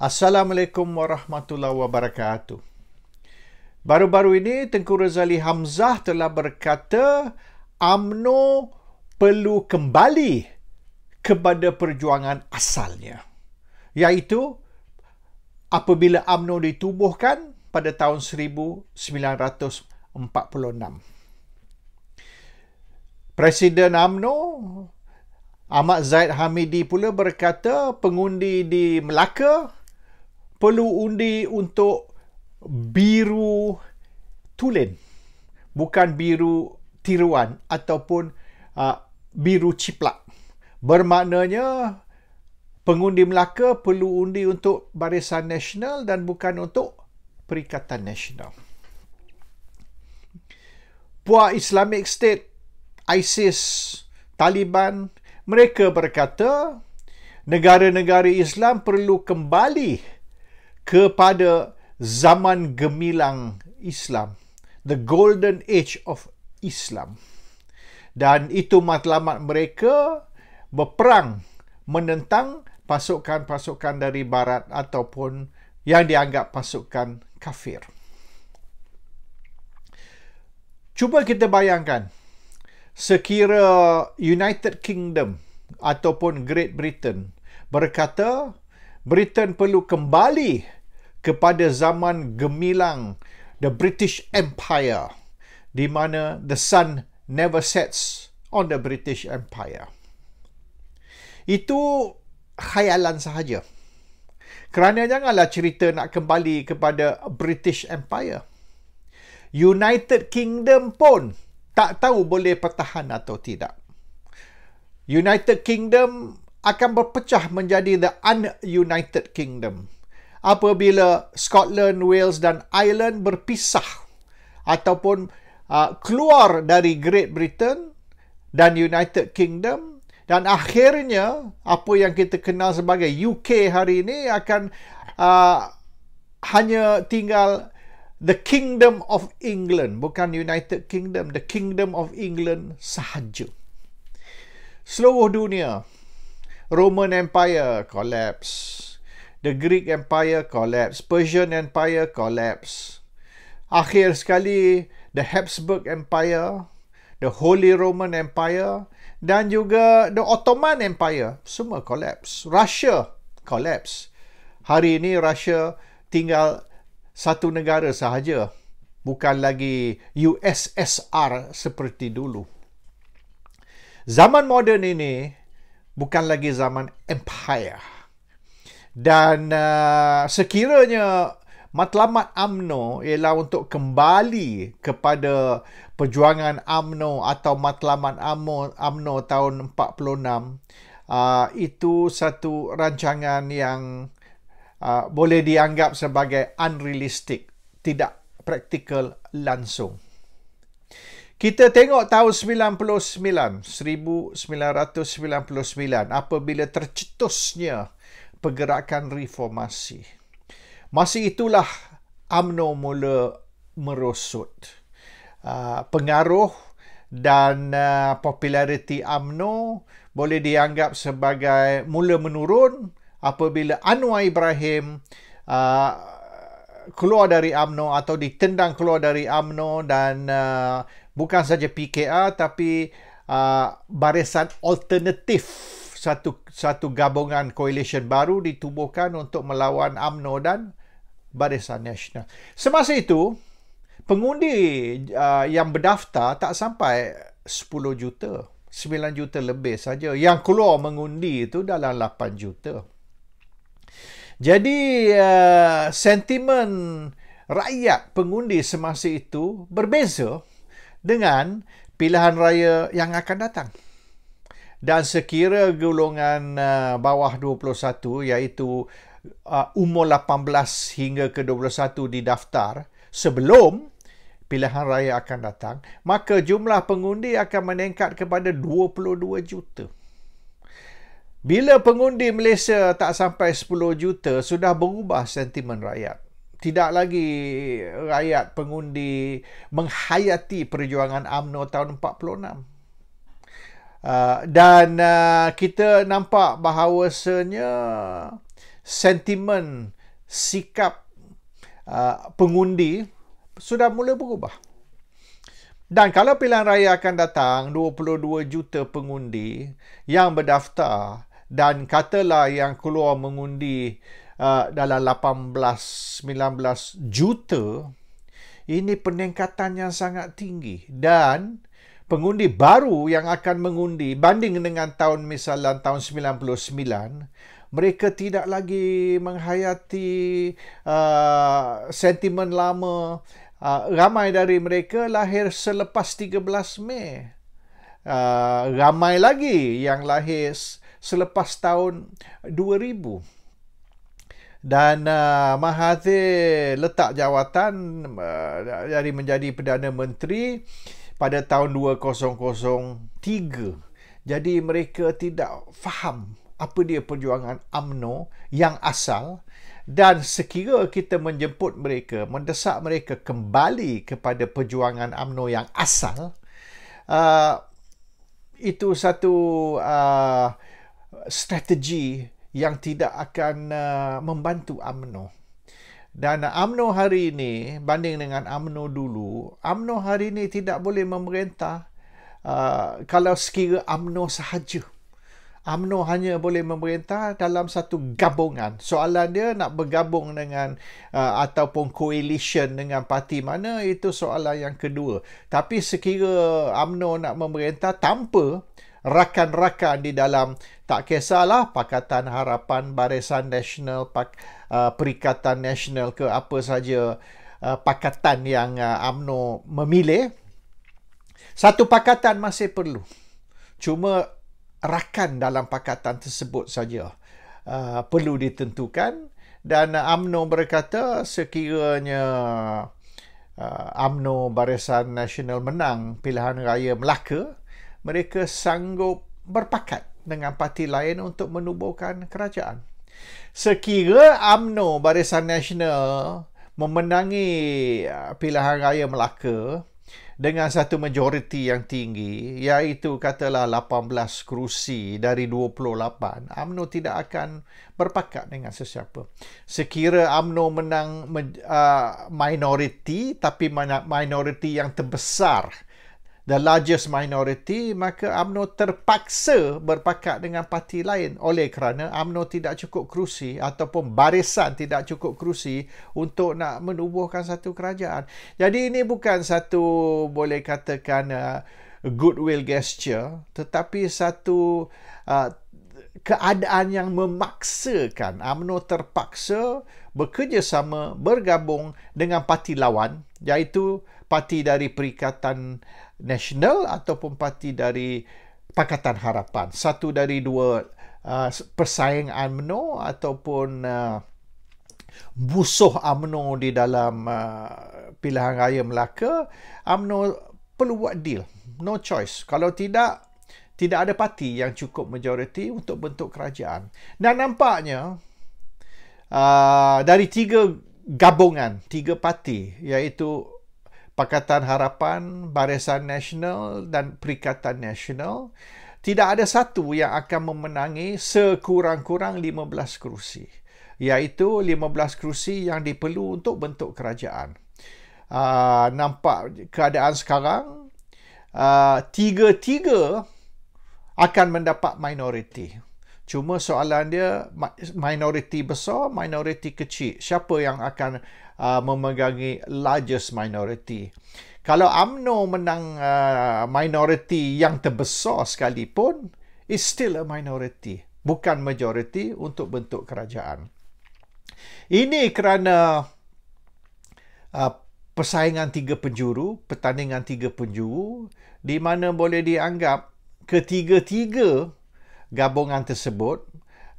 Assalamualaikum warahmatullahi wabarakatuh. Baru-baru ini Tengku Razali Hamzah telah berkata UMNO perlu kembali kepada perjuangan asalnya, iaitu apabila UMNO ditubuhkan pada tahun 1946. Presiden UMNO Ahmad Zahid Hamidi pula berkata pengundi di Melaka perlu undi untuk biru tulen, bukan biru tiruan ataupun biru ciplak. Bermaknanya pengundi Melaka perlu undi untuk Barisan Nasional dan bukan untuk Perikatan Nasional. Puak Islamic State, ISIS, Taliban, mereka berkata negara-negara Islam perlu kembali kepada zaman gemilang Islam, the golden age of Islam. Dan itu matlamat mereka berperang menentang pasukan-pasukan dari barat ataupun yang dianggap pasukan kafir. Cuba kita bayangkan, sekira United Kingdom ataupun Great Britain berkata Britain perlu kembali kepada zaman gemilang the British Empire, di mana the sun never sets on the British Empire. Itu khayalan sahaja. Kerana janganlah cerita nak kembali kepada British Empire. United Kingdom pun tak tahu boleh pertahan atau tidak. United Kingdom akan berpecah menjadi the Ununited Kingdom apabila Scotland, Wales dan Ireland berpisah ataupun keluar dari Great Britain dan United Kingdom, dan akhirnya apa yang kita kenal sebagai UK hari ini akan hanya tinggal the Kingdom of England, bukan United Kingdom, the Kingdom of England sahaja. Seluruh dunia, Roman Empire collapse, the Greek Empire collapse, Persian Empire collapse. Akhir sekali, the Habsburg Empire, the Holy Roman Empire, dan juga the Ottoman Empire, semua collapse. Russia collapse. Hari ini Russia tinggal satu negara sahaja, bukan lagi USSR seperti dulu. Zaman moden ini bukan lagi zaman empire. Dan sekiranya matlamat UMNO ialah untuk kembali kepada perjuangan UMNO atau matlamat UMNO tahun 46, itu satu rancangan yang boleh dianggap sebagai unrealistic, tidak praktikal langsung. Kita tengok tahun 1999 apabila tercetusnya pergerakan reformasi. Masa itulah UMNO mula merosot. Pengaruh dan populariti UMNO boleh dianggap sebagai mula menurun apabila Anwar Ibrahim keluar dari UMNO atau ditendang keluar dari UMNO, dan bukan saja PKR tapi Barisan Alternatif, satu gabungan coalition baru ditubuhkan untuk melawan UMNO dan Barisan Nasional. Semasa itu, pengundi yang berdaftar tak sampai 10 juta, 9 juta lebih saja. Yang keluar mengundi itu dalam 8 juta. Jadi sentimen rakyat pengundi semasa itu berbeza dengan pilihan raya yang akan datang. Dan sekira golongan bawah 21, iaitu umur 18 hingga ke 21 didaftar sebelum pilihan raya akan datang, maka jumlah pengundi akan meningkat kepada 22 juta. Bila pengundi Malaysia tak sampai 10 juta, sudah berubah sentimen rakyat. Tidak lagi rakyat pengundi menghayati perjuangan UMNO tahun 46. Dan kita nampak bahawasanya sentimen sikap pengundi sudah mula berubah. Dan kalau pilihan raya akan datang, 22 juta pengundi yang berdaftar dan katalah yang keluar mengundi dalam 18-19 juta, ini peningkatan yang sangat tinggi. Dan pengundi baru yang akan mengundi banding dengan misalnya tahun 99, mereka tidak lagi menghayati sentimen lama. Ramai dari mereka lahir selepas 13 Mei. Ramai lagi yang lahir selepas tahun 2000. Dan Mahathir letak jawatan dari menjadi Perdana Menteri pada tahun 2003. Jadi mereka tidak faham apa dia perjuangan UMNO yang asal. Dan sekira kita menjemput mereka, mendesak mereka kembali kepada perjuangan UMNO yang asal, itu satu strategi yang tidak akan membantu UMNO. Dan UMNO hari ini, banding dengan UMNO dulu, UMNO hari ini tidak boleh memerintah kalau sekira UMNO sahaja. UMNO hanya boleh memerintah dalam satu gabungan. Soalan dia nak bergabung dengan ataupun coalition dengan parti mana, itu soalan yang kedua. Tapi sekira UMNO nak memerintah tanpa rakan-rakan di dalam, tak kisahlah Pakatan Harapan, Barisan Nasional, Perikatan Nasional ke apa saja pakatan yang UMNO memilih, satu pakatan masih perlu. Cuma rakan dalam pakatan tersebut saja perlu ditentukan. Dan UMNO berkata sekiranya UMNO Barisan Nasional menang pilihan raya Melaka, mereka sanggup berpakat dengan parti lain untuk menubuhkan kerajaan. Sekira UMNO Barisan Nasional memenangi pilihan raya Melaka dengan satu majoriti yang tinggi, iaitu katalah 18 kerusi dari 28, UMNO tidak akan berpakat dengan sesiapa. Sekira UMNO menang minoriti, tapi minoriti yang terbesar, the largest minority, maka UMNO terpaksa berpakat dengan parti lain oleh kerana UMNO tidak cukup kerusi ataupun barisan tidak cukup kerusi untuk nak menubuhkan satu kerajaan. Jadi ini bukan satu, boleh katakan, goodwill gesture, tetapi satu keadaan yang memaksakan UMNO terpaksa bekerjasama, bergabung dengan parti lawan, iaitu parti dari Perikatan Nasional ataupun parti dari Pakatan Harapan. Satu dari dua persaing UMNO ataupun musuh UMNO di dalam pilihan raya Melaka. UMNO perlu buat deal. No choice. Kalau tidak ada parti yang cukup majoriti untuk bentuk kerajaan. Dan nampaknya dari tiga gabungan, tiga parti, iaitu Pakatan Harapan, Barisan Nasional dan Perikatan Nasional, tidak ada satu yang akan memenangi sekurang-kurang 15 kerusi. Iaitu 15 kerusi yang diperlu untuk bentuk kerajaan. Nampak keadaan sekarang, tiga-tiga akan mendapat minoriti. Cuma soalan dia, minoriti besar, minoriti kecil. Siapa yang akan memegangi largest minority? Kalau UMNO menang minoriti yang terbesar sekalipun, it's still a minority, bukan majority untuk bentuk kerajaan. Ini kerana persaingan tiga penjuru, pertandingan tiga penjuru, di mana boleh dianggap ketiga-tiga gabungan tersebut,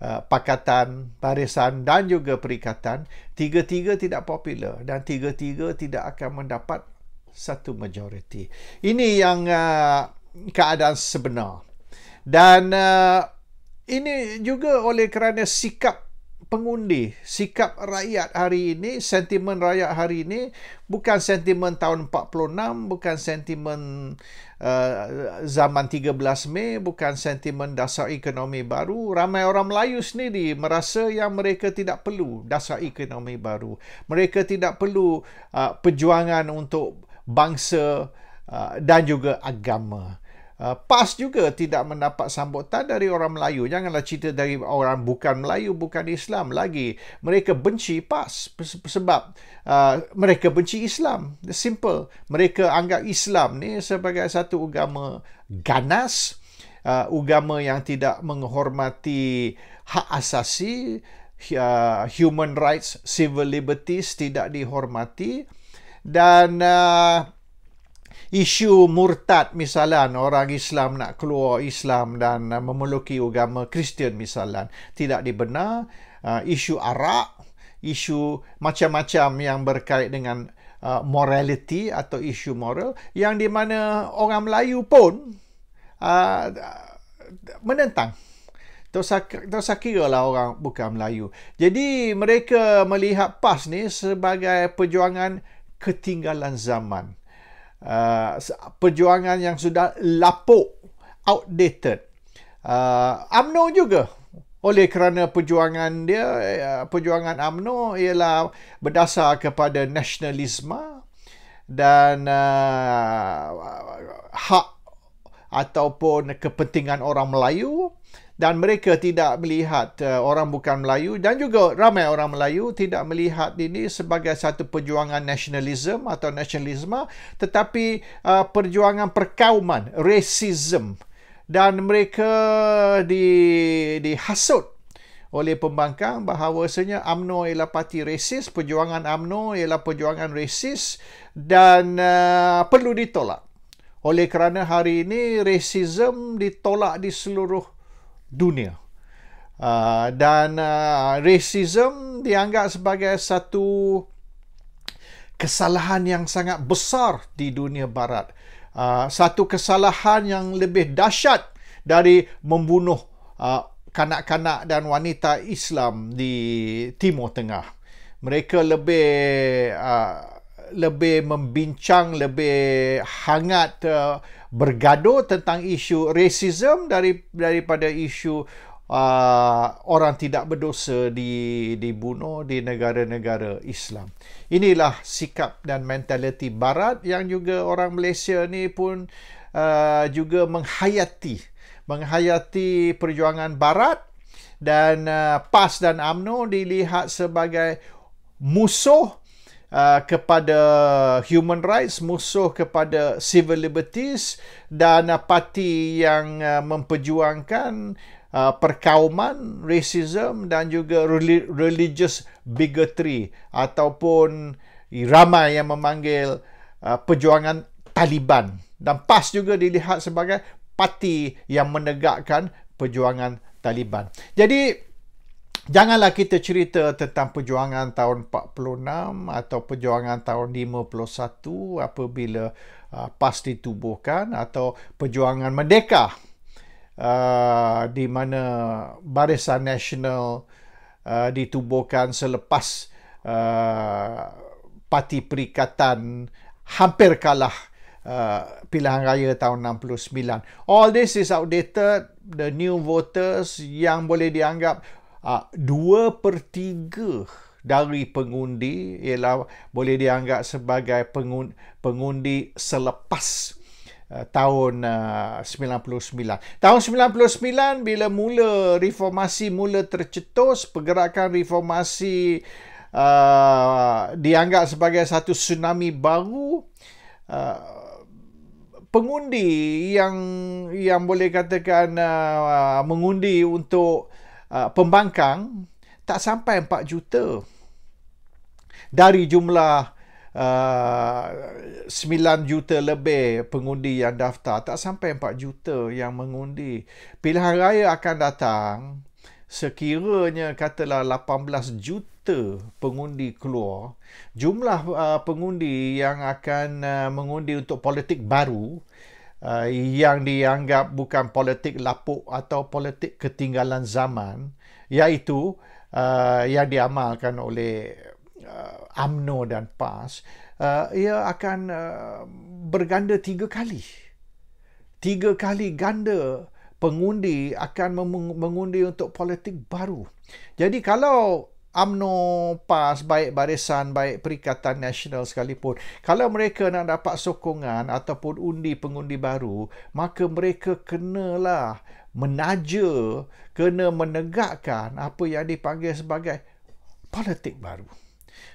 Pakatan, Barisan dan juga Perikatan, tiga-tiga tidak popular dan tiga-tiga tidak akan mendapat satu majoriti. Ini yang keadaan sebenar. Dan ini juga oleh kerana sikap pengundi, sikap rakyat hari ini, sentimen rakyat hari ini bukan sentimen tahun 46, bukan sentimen zaman 13 Mei, bukan sentimen dasar ekonomi baru. Ramai orang Melayu sendiri merasa yang mereka tidak perlu dasar ekonomi baru. Mereka tidak perlu perjuangan untuk bangsa dan juga agama. PAS juga tidak mendapat sambutan dari orang Melayu. Janganlah cerita dari orang bukan Melayu, bukan Islam lagi. Mereka benci PAS sebab mereka benci Islam. Simple. Mereka anggap Islam ni sebagai satu agama ganas, agama yang tidak menghormati hak asasi, human rights, civil liberties tidak dihormati, dan isu murtad misalnya, orang Islam nak keluar Islam dan memeluki agama Kristian misalnya, tidak dibenar. Isu arak, isu macam-macam yang berkait dengan morality atau isu moral, yang di mana orang Melayu pun menentang. Tak usah kira lah orang bukan Melayu. Jadi mereka melihat PAS ni sebagai perjuangan ketinggalan zaman. Perjuangan yang sudah lapuk, outdated. UMNO juga, oleh kerana perjuangan UMNO ialah berdasar kepada nasionalisme dan hak ataupun kepentingan orang Melayu, dan mereka tidak melihat orang bukan Melayu, dan juga ramai orang Melayu tidak melihat ini sebagai satu perjuangan nasionalisme atau nasionalisme, tetapi perjuangan perkauman, racism, dan mereka dihasut oleh pembangkang bahawasanya UMNO ialah parti resis, perjuangan UMNO ialah perjuangan resis dan perlu ditolak. Oleh kerana hari ini racism ditolak di seluruh dunia. Dan racism dianggap sebagai satu kesalahan yang sangat besar di dunia barat. Satu kesalahan yang lebih dahsyat dari membunuh kanak-kanak dan wanita Islam di Timur Tengah. Mereka lebih membincang, lebih hangat bergaduh tentang isu racism daripada isu orang tidak berdosa dibunuh di negara-negara Islam. Inilah sikap dan mentaliti Barat yang juga orang Malaysia ni pun juga menghayati perjuangan Barat, dan PAS dan UMNO dilihat sebagai musuh kepada human rights, musuh kepada civil liberties, dan parti yang memperjuangkan perkauman, racism dan juga religious bigotry, ataupun ramai yang memanggil perjuangan Taliban. Dan PAS juga dilihat sebagai parti yang menegakkan perjuangan Taliban. Jadi janganlah kita cerita tentang perjuangan tahun 46 atau perjuangan tahun 51 apabila PAS ditubuhkan, atau perjuangan Merdeka di mana Barisan Nasional ditubuhkan selepas Parti Perikatan hampir kalah pilihan raya tahun 69. All this is outdated. The new voters yang boleh dianggap 2/3 dari pengundi ialah boleh dianggap sebagai pengundi selepas tahun 99. Tahun 99 bila mula reformasi mula tercetus, pergerakan reformasi dianggap sebagai satu tsunami baru. Pengundi yang boleh katakan mengundi untuk pembangkang tak sampai 4 juta dari jumlah 9 juta lebih pengundi yang daftar. Tak sampai 4 juta yang mengundi. Pilihan raya akan datang, sekiranya katalah 18 juta pengundi keluar, jumlah pengundi yang akan mengundi untuk politik baru yang dianggap bukan politik lapuk atau politik ketinggalan zaman, iaitu yang diamalkan oleh UMNO dan PAS, ia akan berganda 3 kali. 3 kali ganda pengundi akan mengundi untuk politik baru. Jadi kalau UMNO, PAS, baik barisan, baik Perikatan Nasional sekalipun, kalau mereka nak dapat sokongan ataupun undi pengundi baru, maka mereka kenalah menaja, kena menegakkan apa yang dipanggil sebagai politik baru.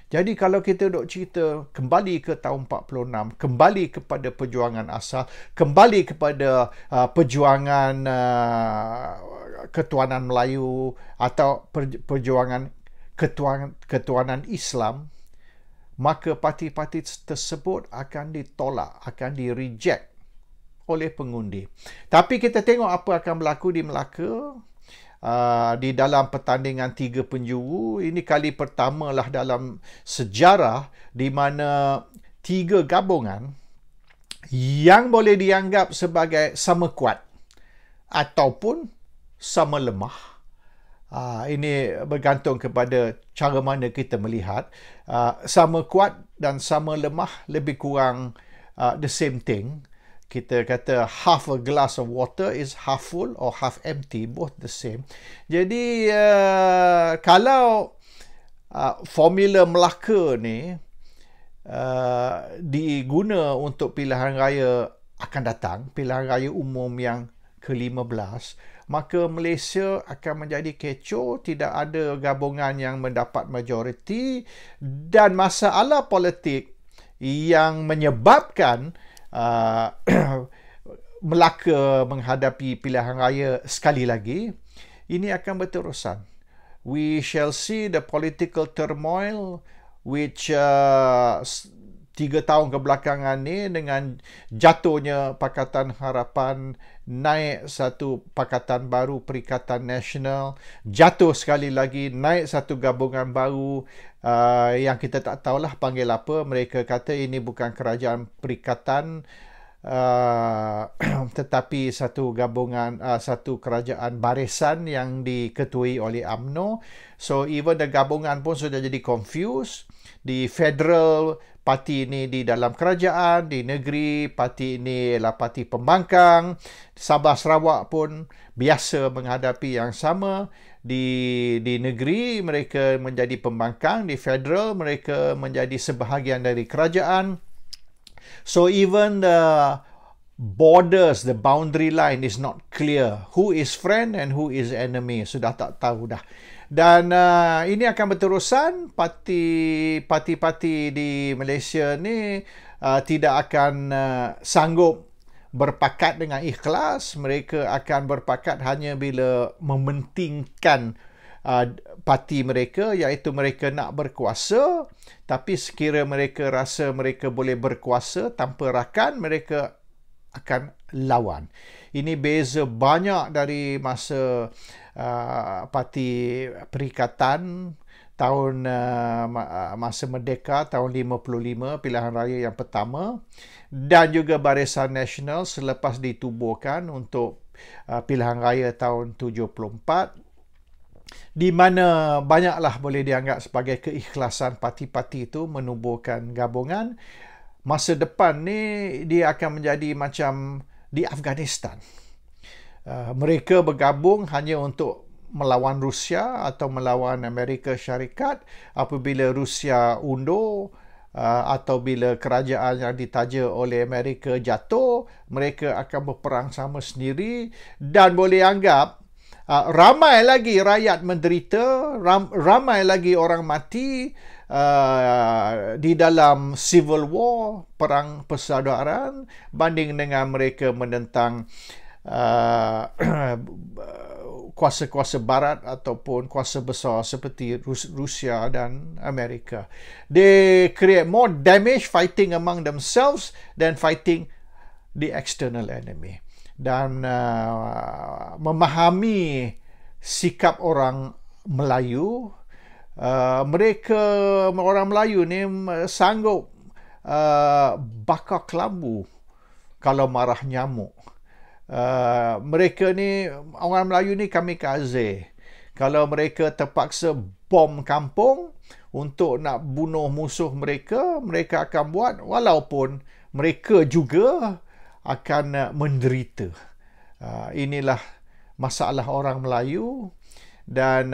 Jadi kalau kita duk cerita kembali ke tahun 46, kembali kepada perjuangan asal, kembali kepada perjuangan ketuanan Melayu atau perjuangan ketuanan Islam, maka parti-parti tersebut akan ditolak, akan di-reject oleh pengundi. Tapi kita tengok apa akan berlaku di Melaka. Di dalam pertandingan 3 penjuru, ini kali pertama lah dalam sejarah di mana 3 gabungan yang boleh dianggap sebagai sama kuat ataupun sama lemah. Ini bergantung kepada cara mana kita melihat. Sama kuat dan sama lemah lebih kurang the same thing. Kita kata half a glass of water is half full or half empty, both the same. Jadi kalau formula Melaka ni diguna untuk pilihan raya akan datang, pilihan raya umum yang ke-15, maka Malaysia akan menjadi kecoh, tidak ada gabungan yang mendapat majoriti, dan masalah politik yang menyebabkan Melaka menghadapi pilihan raya sekali lagi, ini akan berterusan. We shall see the political turmoil which 3 tahun kebelakangan ni, dengan jatuhnya Pakatan Harapan, naik satu pakatan baru, Perikatan Nasional, jatuh sekali lagi, naik satu gabungan baru yang kita tak tahulah panggil apa. Mereka kata ini bukan kerajaan perikatan, tetapi satu gabungan, satu kerajaan barisan yang diketuai oleh UMNO. So even the gabungan pun sudah jadi confused. Di federal, parti ini di dalam kerajaan, di negeri parti ini adalah parti pembangkang. Sabah Sarawak pun biasa menghadapi yang sama. Di negeri mereka menjadi pembangkang, di federal mereka menjadi sebahagian dari kerajaan. So even the borders, the boundary line is not clear. Who is friend and who is enemy, sudah tak tahu dah. Dan ini akan berterusan. Parti-parti di Malaysia ni tidak akan sanggup berpakat dengan ikhlas. Mereka akan berpakat hanya bila mementingkan parti mereka, iaitu mereka nak berkuasa. Tapi sekira mereka rasa mereka boleh berkuasa tanpa rakan, mereka akan lawan. Ini beza banyak dari masa parti Perikatan tahun masa merdeka tahun 55, pilihan raya yang pertama, dan juga Barisan Nasional selepas ditubuhkan untuk pilihan raya tahun 74, di mana banyaklah boleh dianggap sebagai keikhlasan parti-parti itu menubuhkan gabungan. Masa depan ni dia akan menjadi macam di Afghanistan. Mereka bergabung hanya untuk melawan Rusia atau melawan Amerika Syarikat. Apabila Rusia undur atau bila kerajaan yang ditaja oleh Amerika jatuh, mereka akan berperang sama sendiri. Dan boleh anggap ramai lagi rakyat menderita, ramai lagi orang mati di dalam civil war, perang persaudaraan, banding dengan mereka menentang kuasa-kuasa barat ataupun kuasa besar seperti Rusia dan Amerika. They create more damage fighting among themselves than fighting the external enemy. Dan memahami sikap orang Melayu, orang Melayu ni sanggup bakar kelambu kalau marah nyamuk. Mereka ni, orang Melayu ni kamikaze. Kalau mereka terpaksa bom kampung untuk nak bunuh musuh mereka, mereka akan buat walaupun mereka juga akan menderita. Inilah masalah orang Melayu, dan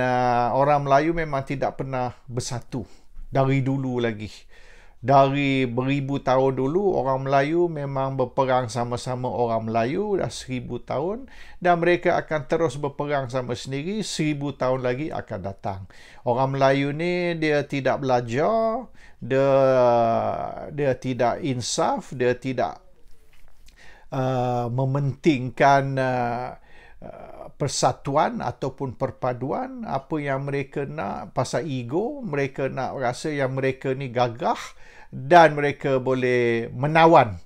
orang Melayu memang tidak pernah bersatu dari dulu lagi. Dari beribu tahun dulu, orang Melayu memang berperang sama-sama orang Melayu dah 1000 tahun, dan mereka akan terus berperang sama sendiri 1000 tahun lagi akan datang. Orang Melayu ni dia tidak belajar, dia tidak insaf, dia tidak mementingkan persatuan ataupun perpaduan. Apa yang mereka nak pasal ego, mereka nak rasa yang mereka ni gagah dan mereka boleh menawan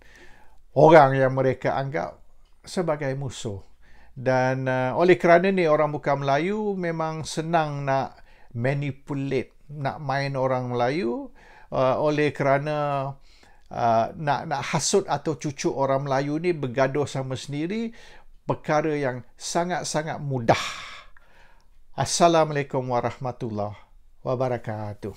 orang yang mereka anggap sebagai musuh. Dan oleh kerana ni orang bukan Melayu memang senang nak manipulate, nak main orang Melayu, oleh kerana nak hasut atau cucuk orang Melayu ni bergaduh sama sendiri, perkara yang sangat-sangat mudah. Assalamualaikum warahmatullahi wabarakatuh.